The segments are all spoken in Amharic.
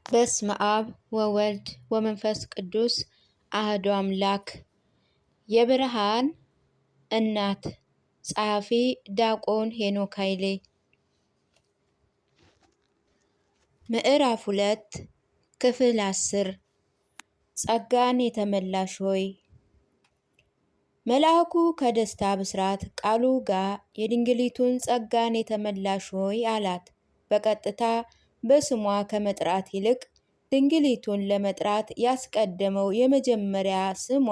በስመ አብ ወወልድ ወመንፈስ ቅዱስ አህዱ አምላክ። የብርሃን እናት ጸሐፊ ዲያቆን ሄኖክ ኃይሌ። ምዕራፍ 2 ክፍል 10 ጸጋን የተመላሽ ሆይ። መልአኩ ከደስታ ብስራት ቃሉ ጋር የድንግሊቱን ጸጋን የተመላሽ ሆይ አላት። በቀጥታ በስሟ ከመጥራት ይልቅ ድንግሊቱን ለመጥራት ያስቀደመው የመጀመሪያ ስሟ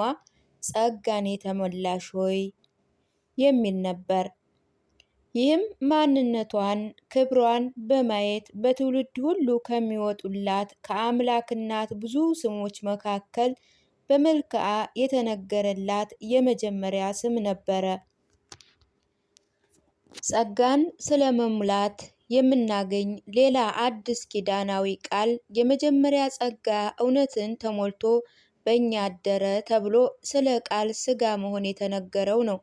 ጸጋን የተመላሽ ሆይ የሚል ነበር። ይህም ማንነቷን፣ ክብሯን በማየት በትውልድ ሁሉ ከሚወጡላት ከአምላክ እናት ብዙ ስሞች መካከል በመልክዓ የተነገረላት የመጀመሪያ ስም ነበረ። ጸጋን ስለመሙላት የምናገኝ ሌላ አዲስ ኪዳናዊ ቃል የመጀመሪያ ጸጋ እውነትን ተሞልቶ በእኛ አደረ ተብሎ ስለ ቃል ሥጋ መሆን የተነገረው ነው።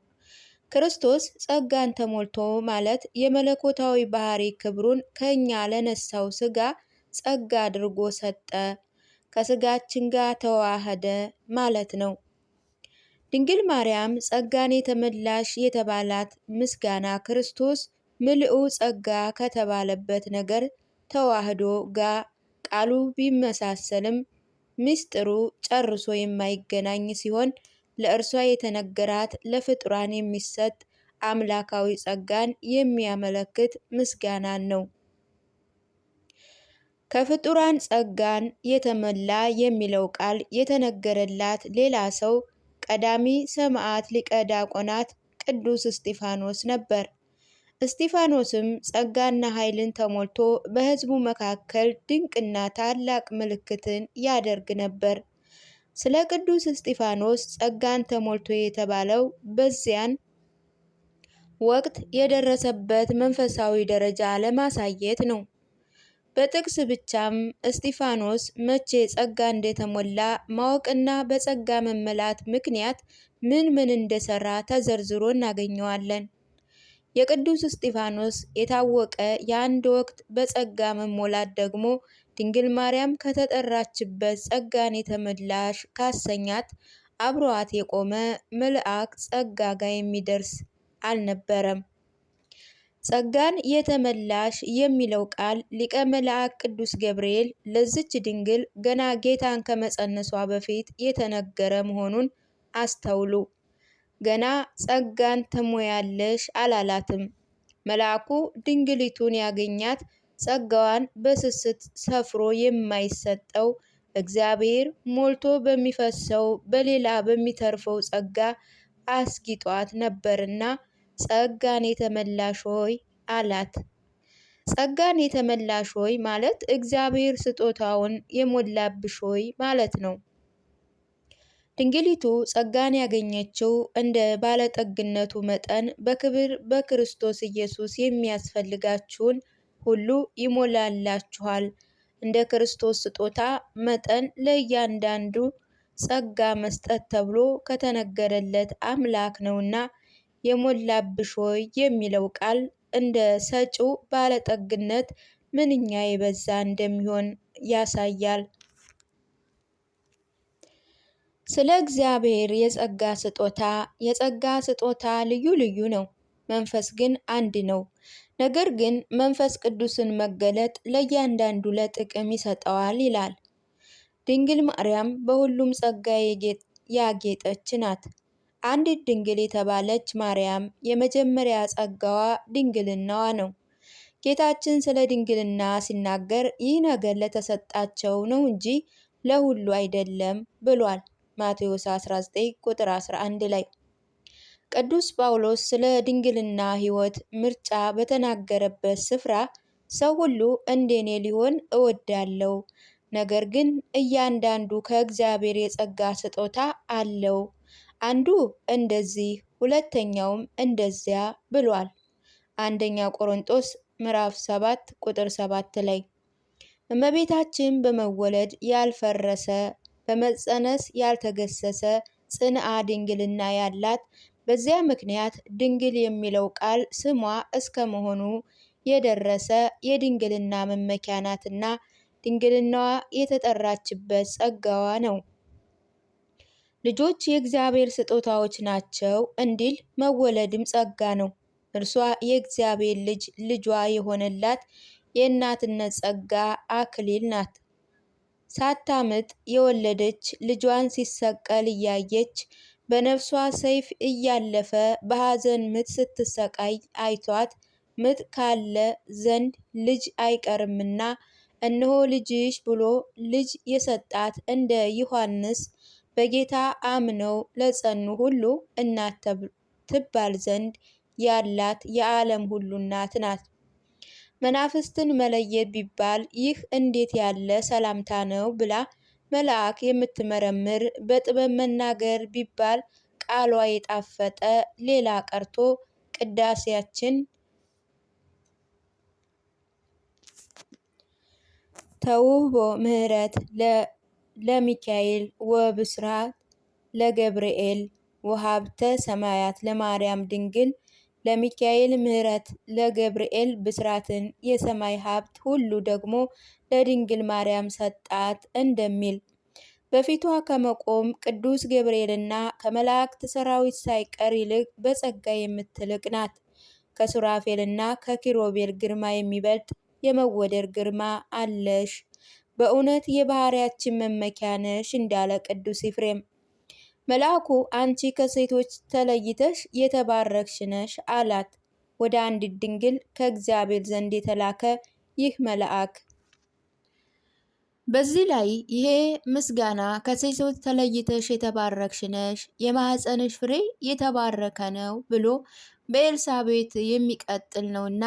ክርስቶስ ጸጋን ተሞልቶ ማለት የመለኮታዊ ባህሪ ክብሩን ከእኛ ለነሳው ሥጋ ጸጋ አድርጎ ሰጠ፣ ከሥጋችን ጋር ተዋህደ ማለት ነው። ድንግል ማርያም ጸጋን የተመላሽ የተባላት ምስጋና ክርስቶስ ምልኡ ጸጋ ከተባለበት ነገር ተዋህዶ ጋር ቃሉ ቢመሳሰልም ምስጢሩ ጨርሶ የማይገናኝ ሲሆን ለእርሷ የተነገራት ለፍጡራን የሚሰጥ አምላካዊ ጸጋን የሚያመለክት ምስጋናን ነው። ከፍጡራን ጸጋን የተመላ የሚለው ቃል የተነገረላት ሌላ ሰው ቀዳሚ ሰማዕት ሊቀ ዲያቆናት ቅዱስ እስጢፋኖስ ነበር። እስጢፋኖስም ጸጋና ኃይልን ተሞልቶ በሕዝቡ መካከል ድንቅና ታላቅ ምልክትን ያደርግ ነበር። ስለ ቅዱስ እስጢፋኖስ ጸጋን ተሞልቶ የተባለው በዚያን ወቅት የደረሰበት መንፈሳዊ ደረጃ ለማሳየት ነው። በጥቅስ ብቻም እስጢፋኖስ መቼ ጸጋ እንደተሞላ ማወቅና በጸጋ መመላት ምክንያት ምን እንደሰራ ተዘርዝሮ እናገኘዋለን። የቅዱስ እስጢፋኖስ የታወቀ የአንድ ወቅት በጸጋ መሞላት ደግሞ ድንግል ማርያም ከተጠራችበት ጸጋን የተመላሽ ካሰኛት አብሮአት የቆመ መልአክ ጸጋ ጋር የሚደርስ አልነበረም። ጸጋን የተመላሽ የሚለው ቃል ሊቀ መላእክት ቅዱስ ገብርኤል ለዝች ድንግል ገና ጌታን ከመጸነሷ በፊት የተነገረ መሆኑን አስተውሉ። ገና ጸጋን ትሞያለሽ አላላትም። መልአኩ ድንግሊቱን ያገኛት ጸጋዋን በስስት ሰፍሮ የማይሰጠው እግዚአብሔር ሞልቶ በሚፈሰው በሌላ በሚተርፈው ጸጋ አስጊጧት ነበርና ጸጋን የተመላሽ ሆይ አላት። ጸጋን የተመላሽ ሆይ ማለት እግዚአብሔር ስጦታውን የሞላብሽ ሆይ ማለት ነው። ድንግሊቱ ጸጋን ያገኘችው እንደ ባለጠግነቱ መጠን በክብር በክርስቶስ ኢየሱስ የሚያስፈልጋችሁን ሁሉ ይሞላላችኋል፣ እንደ ክርስቶስ ስጦታ መጠን ለእያንዳንዱ ጸጋ መስጠት ተብሎ ከተነገረለት አምላክ ነውና የሞላብሽ ሆይ የሚለው ቃል እንደ ሰጪው ባለጠግነት ምንኛ የበዛ እንደሚሆን ያሳያል። ስለ እግዚአብሔር የጸጋ ስጦታ ልዩ ልዩ ነው፣ መንፈስ ግን አንድ ነው። ነገር ግን መንፈስ ቅዱስን መገለጥ ለእያንዳንዱ ለጥቅም ይሰጠዋል ይላል። ድንግል ማርያም በሁሉም ጸጋ ያጌጠች ናት። አንዲት ድንግል የተባለች ማርያም የመጀመሪያ ጸጋዋ ድንግልናዋ ነው። ጌታችን ስለ ድንግልና ሲናገር ይህ ነገር ለተሰጣቸው ነው እንጂ ለሁሉ አይደለም ብሏል። ማቴዎስ 19 ቁጥር 11 ላይ። ቅዱስ ጳውሎስ ስለ ድንግልና ሕይወት ምርጫ በተናገረበት ስፍራ ሰው ሁሉ እንደኔ ሊሆን እወዳለሁ፣ ነገር ግን እያንዳንዱ ከእግዚአብሔር የጸጋ ስጦታ አለው፣ አንዱ እንደዚህ ሁለተኛውም እንደዚያ ብሏል። አንደኛ ቆሮንጦስ ምዕራፍ 7 ቁጥር 7 ላይ። እመቤታችን በመወለድ ያልፈረሰ በመጸነስ ያልተገሰሰ ጽንዓ ድንግልና ያላት፣ በዚያ ምክንያት ድንግል የሚለው ቃል ስሟ እስከ መሆኑ የደረሰ የድንግልና መመኪያ ናትና ድንግልናዋ የተጠራችበት ጸጋዋ ነው። ልጆች የእግዚአብሔር ስጦታዎች ናቸው እንዲል መወለድም ጸጋ ነው። እርሷ የእግዚአብሔር ልጇ የሆነላት የእናትነት ጸጋ አክሊል ናት። ሳታምጥ የወለደች ልጇን ሲሰቀል እያየች በነፍሷ ሰይፍ እያለፈ በሐዘን ምጥ ስትሰቃይ አይቷት ምጥ ካለ ዘንድ ልጅ አይቀርምና እነሆ ልጅሽ ብሎ ልጅ የሰጣት እንደ ዮሐንስ በጌታ አምነው ለጸኑ ሁሉ እናት ትባል ዘንድ ያላት የዓለም ሁሉ እናት ናት። መናፍስትን መለየት ቢባል ይህ እንዴት ያለ ሰላምታ ነው ብላ መልአክ የምትመረምር፣ በጥበብ መናገር ቢባል ቃሏ የጣፈጠ ሌላ ቀርቶ ቅዳሴያችን ተውህቦ ምህረት ለሚካኤል ወብስራት ለገብርኤል ወሀብተ ሰማያት ለማርያም ድንግል ለሚካኤል ምህረት ለገብርኤል ብስራትን የሰማይ ሀብት ሁሉ ደግሞ ለድንግል ማርያም ሰጣት እንደሚል በፊቷ ከመቆም ቅዱስ ገብርኤልና ከመላእክት ሰራዊት ሳይቀር ይልቅ በጸጋ የምትልቅ ናት። ከሱራፌልና ከኪሩቤል ግርማ የሚበልጥ የመወደድ ግርማ አለሽ። በእውነት የባህርያችን መመኪያ ነሽ እንዳለ ቅዱስ ኤፍሬም። መልአኩ አንቺ ከሴቶች ተለይተሽ የተባረክሽ ነሽ አላት። ወደ አንዲት ድንግል ከእግዚአብሔር ዘንድ የተላከ ይህ መልአክ። በዚህ ላይ ይሄ ምስጋና ከሴቶች ተለይተሽ የተባረክሽ ነሽ፣ የማኅፀንሽ ፍሬ የተባረከ ነው ብሎ በኤልሳቤጥ የሚቀጥል ነውና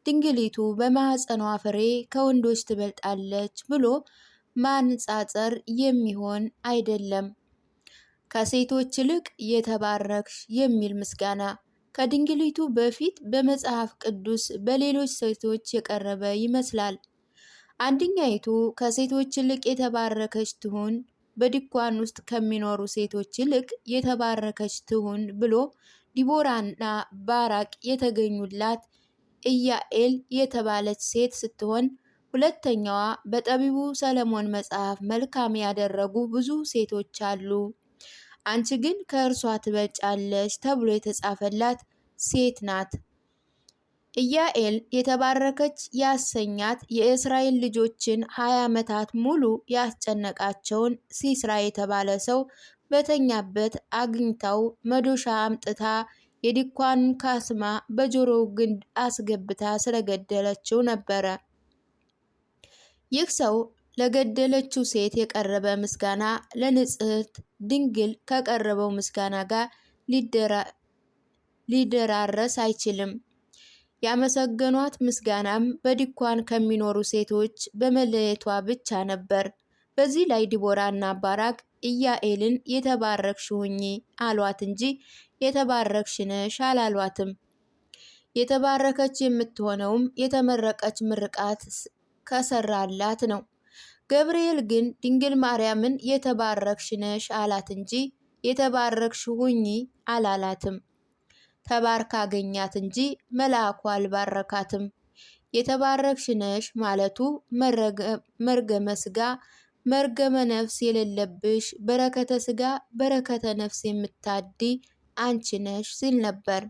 ድንግሊቱ በማኅፀኗ ፍሬ ከወንዶች ትበልጣለች ብሎ ማንጻጸር የሚሆን አይደለም። ከሴቶች ይልቅ የተባረክሽ የሚል ምስጋና ከድንግሊቱ በፊት በመጽሐፍ ቅዱስ በሌሎች ሴቶች የቀረበ ይመስላል። አንደኛይቱ ከሴቶች ይልቅ የተባረከች ትሁን፣ በድንኳን ውስጥ ከሚኖሩ ሴቶች ይልቅ የተባረከች ትሁን ብሎ ዲቦራና ባራቅ የተገኙላት ኢያኤል የተባለች ሴት ስትሆን፣ ሁለተኛዋ በጠቢቡ ሰለሞን መጽሐፍ መልካም ያደረጉ ብዙ ሴቶች አሉ፣ አንቺ ግን ከእርሷ ትበልጫለሽ ተብሎ የተጻፈላት ሴት ናት። ኢያኤል የተባረከች ያሰኛት የእስራኤል ልጆችን 20 ዓመታት ሙሉ ያስጨነቃቸውን ሲስራ የተባለ ሰው በተኛበት አግኝታው መዶሻ አምጥታ የድንኳኑን ካስማ በጆሮው ግንድ አስገብታ ስለገደለችው ነበረ። ይህ ሰው ለገደለችው ሴት የቀረበ ምስጋና ለንጽሕት ድንግል ከቀረበው ምስጋና ጋር ሊደራረስ አይችልም። ያመሰገኗት ምስጋናም በድንኳን ከሚኖሩ ሴቶች በመለየቷ ብቻ ነበር። በዚህ ላይ ዲቦራና ባራቅ ኢያኤልን የተባረክሽ ሁኚ አሏት እንጂ የተባረክሽ ነሽ አላሏትም። የተባረከች የምትሆነውም የተመረቀች ምርቃት ከሰራላት ነው። ገብርኤል ግን ድንግል ማርያምን የተባረክሽ ነሽ አላት እንጂ የተባረክሽ ሁኚ አላላትም። ተባርካ አገኛት እንጂ መልአኩ አልባረካትም። የተባረክሽ ነሽ ማለቱ መርገመ ስጋ መርገመ ነፍስ የሌለብሽ በረከተ ስጋ በረከተ ነፍስ የምታዲ አንቺ ነሽ ሲል ነበር።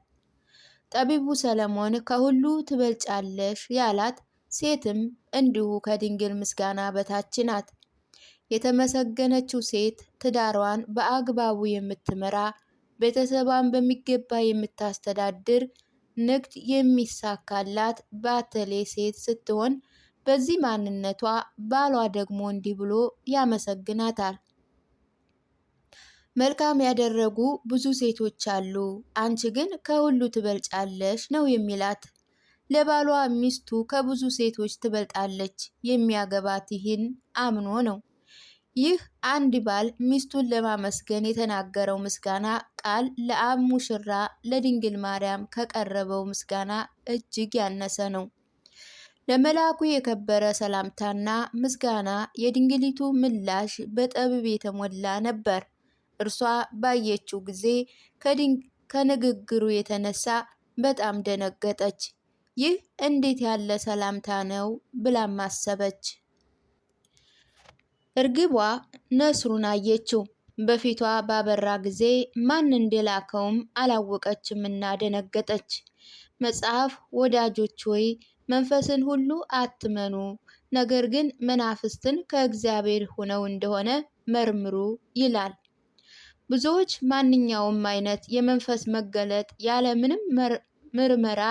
ጠቢቡ ሰለሞን ከሁሉ ትበልጫለሽ ያላት ሴትም እንዲሁ ከድንግል ምስጋና በታች ናት። የተመሰገነችው ሴት ትዳሯን በአግባቡ የምትመራ ቤተሰቧን በሚገባ የምታስተዳድር ንግድ የሚሳካላት ባተሌ ሴት ስትሆን በዚህ ማንነቷ ባሏ ደግሞ እንዲህ ብሎ ያመሰግናታል። መልካም ያደረጉ ብዙ ሴቶች አሉ፣ አንቺ ግን ከሁሉ ትበልጫለሽ ነው የሚላት። ለባሏ ሚስቱ ከብዙ ሴቶች ትበልጣለች የሚያገባት ይህን አምኖ ነው። ይህ አንድ ባል ሚስቱን ለማመስገን የተናገረው ምስጋና ቃል ለአብ ሙሽራ ለድንግል ማርያም ከቀረበው ምስጋና እጅግ ያነሰ ነው። ለመልአኩ የከበረ ሰላምታና ምስጋና የድንግሊቱ ምላሽ በጥበብ የተሞላ ነበር። እርሷ ባየችው ጊዜ ከንግግሩ የተነሳ በጣም ደነገጠች። ይህ እንዴት ያለ ሰላምታ ነው ብላም አሰበች። እርግቧ ነስሩን አየችው። በፊቷ ባበራ ጊዜ ማን እንደላከውም አላወቀችምና ደነገጠች። መጽሐፍ ወዳጆች ሆይ መንፈስን ሁሉ አትመኑ፣ ነገር ግን መናፍስትን ከእግዚአብሔር ሆነው እንደሆነ መርምሩ ይላል። ብዙዎች ማንኛውም አይነት የመንፈስ መገለጥ ያለምንም ምርመራ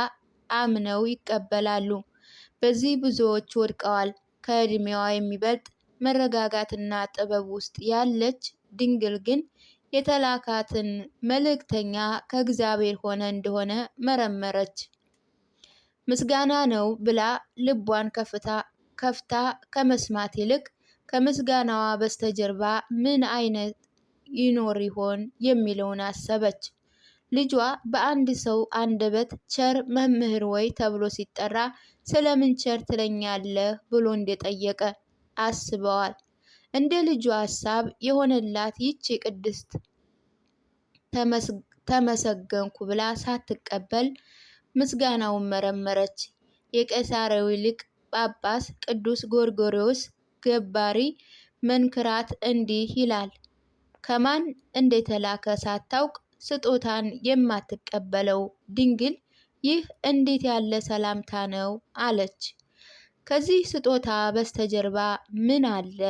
አምነው ይቀበላሉ። በዚህ ብዙዎች ወድቀዋል። ከዕድሜዋ የሚበልጥ መረጋጋትና ጥበብ ውስጥ ያለች ድንግል ግን የተላካትን መልእክተኛ ከእግዚአብሔር ሆነ እንደሆነ መረመረች። ምስጋና ነው ብላ ልቧን ከፍታ ከመስማት ይልቅ ከምስጋናዋ በስተጀርባ ምን አይነት ይኖር ይሆን የሚለውን አሰበች። ልጇ በአንድ ሰው አንደበት ቸር መምህር ወይ ተብሎ ሲጠራ ስለምን ቸር ትለኛለህ ብሎ እንደጠየቀ አስበዋል። እንደ ልጇ ሀሳብ የሆነላት ይቺ ቅድስት ተመሰገንኩ ብላ ሳትቀበል ምስጋናውን መረመረች። የቄሳራዊ ሊቅ ጳጳስ ቅዱስ ጎርጎርዮስ ገባሪ መንክራት እንዲህ ይላል። ከማን እንደተላከ ሳታውቅ ስጦታን የማትቀበለው ድንግል ይህ እንዴት ያለ ሰላምታ ነው አለች። ከዚህ ስጦታ በስተጀርባ ምን አለ?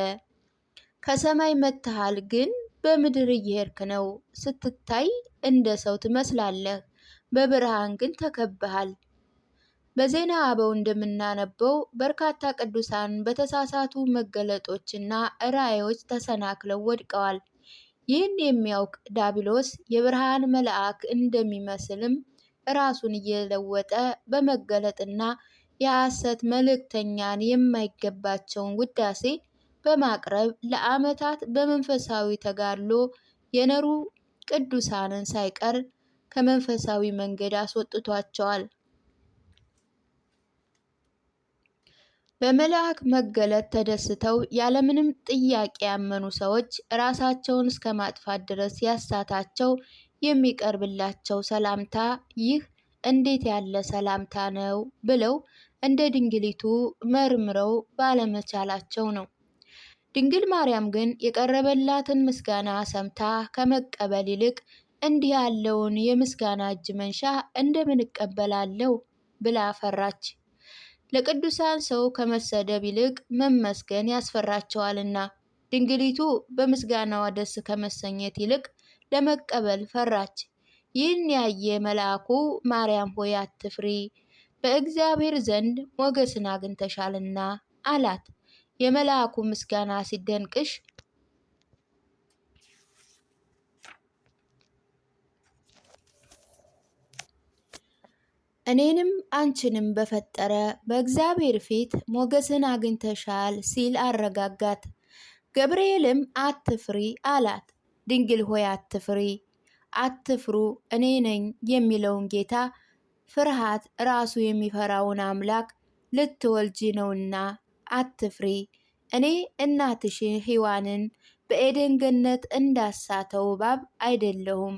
ከሰማይ መጥተሃል፣ ግን በምድር እየሄድክ ነው። ስትታይ እንደ ሰው ትመስላለህ፣ በብርሃን ግን ተከበሃል። በዜና አበው እንደምናነበው በርካታ ቅዱሳን በተሳሳቱ መገለጦችና ራእዮች ተሰናክለው ወድቀዋል። ይህን የሚያውቅ ዲያብሎስ የብርሃን መልአክ እንደሚመስልም ራሱን እየለወጠ በመገለጥና የሐሰት መልእክተኛን የማይገባቸውን ውዳሴ በማቅረብ ለዓመታት በመንፈሳዊ ተጋድሎ የኖሩ ቅዱሳንን ሳይቀር ከመንፈሳዊ መንገድ አስወጥቷቸዋል። በመልአክ መገለጥ ተደስተው ያለምንም ጥያቄ ያመኑ ሰዎች ራሳቸውን እስከ ማጥፋት ድረስ ያሳታቸው የሚቀርብላቸው ሰላምታ ይህ እንዴት ያለ ሰላምታ ነው ብለው እንደ ድንግሊቱ መርምረው ባለመቻላቸው ነው። ድንግል ማርያም ግን የቀረበላትን ምስጋና ሰምታ ከመቀበል ይልቅ እንዲህ ያለውን የምስጋና እጅ መንሻ እንደምን እቀበላለሁ ብላ ፈራች። ለቅዱሳን ሰው ከመሰደብ ይልቅ መመስገን ያስፈራቸዋልና ድንግሊቱ በምስጋናዋ ደስ ከመሰኘት ይልቅ ለመቀበል ፈራች። ይህን ያየ መልአኩ ማርያም ሆይ አትፍሪ፣ በእግዚአብሔር ዘንድ ሞገስን አግኝተሻልና አላት። የመልአኩ ምስጋና ሲደንቅሽ እኔንም አንቺንም በፈጠረ በእግዚአብሔር ፊት ሞገስን አግኝተሻል ሲል አረጋጋት። ገብርኤልም አትፍሪ አላት። ድንግል ሆይ አትፍሪ፣ አትፍሩ እኔ ነኝ የሚለውን ጌታ ፍርሃት ራሱ የሚፈራውን አምላክ ልትወልጂ ነውና አትፍሪ። እኔ እናትሽ ሔዋንን በኤደን ገነት እንዳሳተው እባብ አይደለሁም።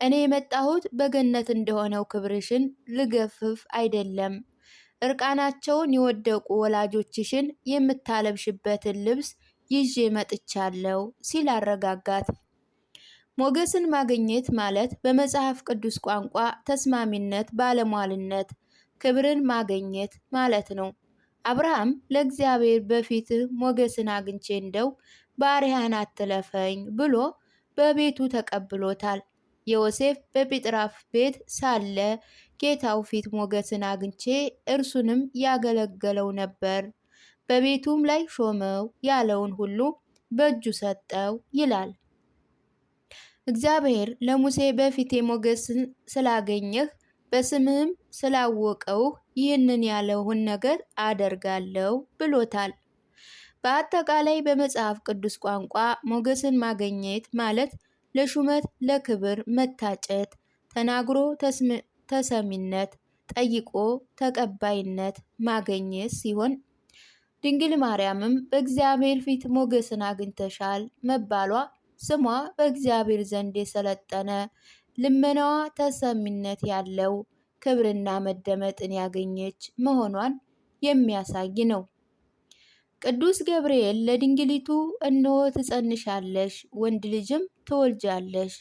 እኔ የመጣሁት በገነት እንደሆነው ክብርሽን ልገፍፍ አይደለም፣ እርቃናቸውን የወደቁ ወላጆችሽን የምታለብሽበትን ልብስ ይዤ መጥቻለሁ ሲል አረጋጋት። ሞገስን ማግኘት ማለት በመጽሐፍ ቅዱስ ቋንቋ ተስማሚነት፣ ባለሟልነት፣ ክብርን ማግኘት ማለት ነው። አብርሃም ለእግዚአብሔር በፊትህ ሞገስን አግኝቼ እንደው ባሪያህን አትለፈኝ ብሎ በቤቱ ተቀብሎታል። ዮሴፍ በጲጥራፍ ቤት ሳለ ጌታው ፊት ሞገስን አግኝቼ እርሱንም ያገለገለው ነበር፣ በቤቱም ላይ ሾመው፣ ያለውን ሁሉ በእጁ ሰጠው ይላል። እግዚአብሔር ለሙሴ በፊቴ ሞገስን ስላገኘህ በስምህም ስላወቀውህ ይህንን ያለውን ነገር አደርጋለሁ ብሎታል። በአጠቃላይ በመጽሐፍ ቅዱስ ቋንቋ ሞገስን ማግኘት ማለት ለሹመት፣ ለክብር መታጨት፣ ተናግሮ ተሰሚነት፣ ጠይቆ ተቀባይነት ማግኘት ሲሆን ድንግል ማርያምም በእግዚአብሔር ፊት ሞገስን አግኝተሻል መባሏ ስሟ በእግዚአብሔር ዘንድ የሰለጠነ፣ ልመናዋ ተሰሚነት ያለው፣ ክብርና መደመጥን ያገኘች መሆኗን የሚያሳይ ነው። ቅዱስ ገብርኤል ለድንግሊቱ እነሆ ትጸንሻለሽ፣ ወንድ ልጅም ትወልጃለሽ፣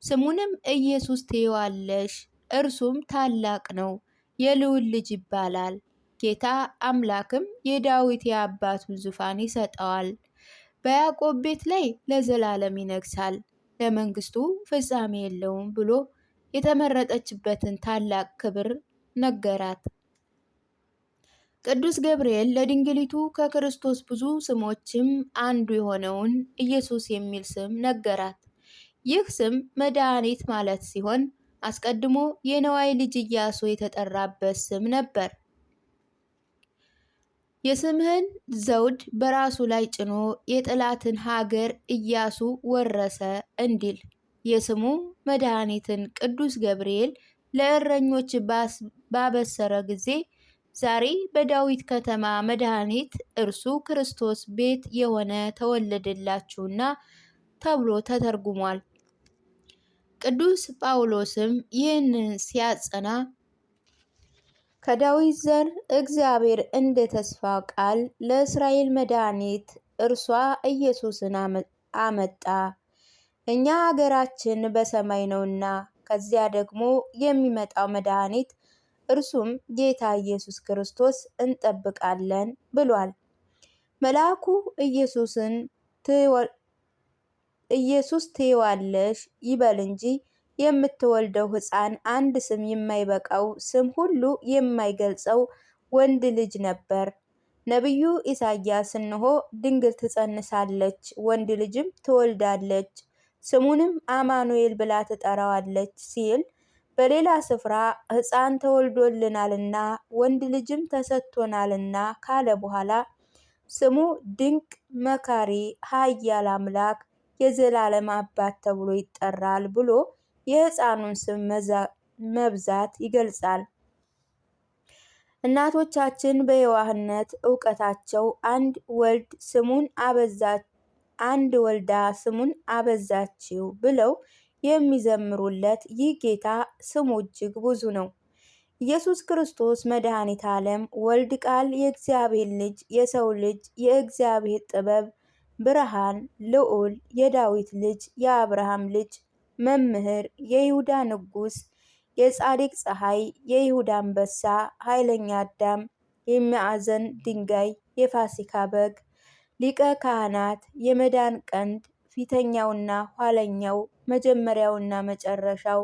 ስሙንም ኢየሱስ ትይዋለሽ፣ እርሱም ታላቅ ነው፣ የልዑል ልጅ ይባላል። ጌታ አምላክም የዳዊት የአባቱን ዙፋን ይሰጠዋል፣ በያዕቆብ ቤት ላይ ለዘላለም ይነግሳል፣ ለመንግስቱ ፍጻሜ የለውም ብሎ የተመረጠችበትን ታላቅ ክብር ነገራት። ቅዱስ ገብርኤል ለድንግሊቱ ከክርስቶስ ብዙ ስሞችም አንዱ የሆነውን ኢየሱስ የሚል ስም ነገራት። ይህ ስም መድኃኒት ማለት ሲሆን አስቀድሞ የነዋይ ልጅ ኢያሱ የተጠራበት ስም ነበር። የስምህን ዘውድ በራሱ ላይ ጭኖ የጠላትን ሀገር ኢያሱ ወረሰ እንዲል የስሙ መድኃኒትን ቅዱስ ገብርኤል ለእረኞች ባበሰረ ጊዜ ዛሬ በዳዊት ከተማ መድኃኒት እርሱ ክርስቶስ ቤት የሆነ ተወለደላችሁና ተብሎ ተተርጉሟል። ቅዱስ ጳውሎስም ይህንን ሲያጸና ከዳዊት ዘር እግዚአብሔር እንደ ተስፋ ቃል ለእስራኤል መድኃኒት እርሷ ኢየሱስን አመጣ። እኛ ሀገራችን በሰማይ ነውና ከዚያ ደግሞ የሚመጣው መድኃኒት እርሱም ጌታ ኢየሱስ ክርስቶስ እንጠብቃለን ብሏል። መልአኩ ኢየሱስ ትይዋለሽ ይበል እንጂ የምትወልደው ሕፃን አንድ ስም የማይበቃው ስም ሁሉ የማይገልጸው ወንድ ልጅ ነበር። ነቢዩ ኢሳያስ እንሆ ድንግል ትጸንሳለች፣ ወንድ ልጅም ትወልዳለች፣ ስሙንም አማኑኤል ብላ ትጠራዋለች ሲል፣ በሌላ ስፍራ ሕፃን ተወልዶልናልና ወንድ ልጅም ተሰጥቶናልና ካለ በኋላ ስሙ ድንቅ መካሪ፣ ኃያል አምላክ፣ የዘላለም አባት ተብሎ ይጠራል ብሎ የሕፃኑን ስም መብዛት ይገልጻል። እናቶቻችን በየዋህነት እውቀታቸው አንድ ወልዳ ስሙን አበዛችው ብለው የሚዘምሩለት ይህ ጌታ ስሙ እጅግ ብዙ ነው። ኢየሱስ ክርስቶስ መድኃኒተ ዓለም፣ ወልድ ቃል፣ የእግዚአብሔር ልጅ፣ የሰው ልጅ፣ የእግዚአብሔር ጥበብ፣ ብርሃን፣ ልዑል፣ የዳዊት ልጅ፣ የአብርሃም ልጅ፣ መምህር፣ የይሁዳ ንጉሥ፣ የጻድቅ ፀሐይ፣ የይሁዳ አንበሳ፣ ኃይለኛ አዳም፣ የሚያዕዘን ድንጋይ፣ የፋሲካ በግ፣ ሊቀ ካህናት፣ የመዳን ቀንድ፣ ፊተኛውና ኋለኛው፣ መጀመሪያውና መጨረሻው፣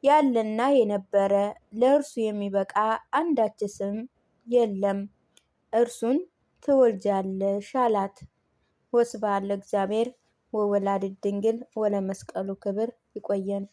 ያለና የነበረ፣ ለእርሱ የሚበቃ አንዳች ስም የለም፣ እርሱን ትወልጃለሽ አላት። ወስብሐት ለእግዚአብሔር ወወላዲቱ ድንግል ወለመስቀሉ ክብር። ይቆየን።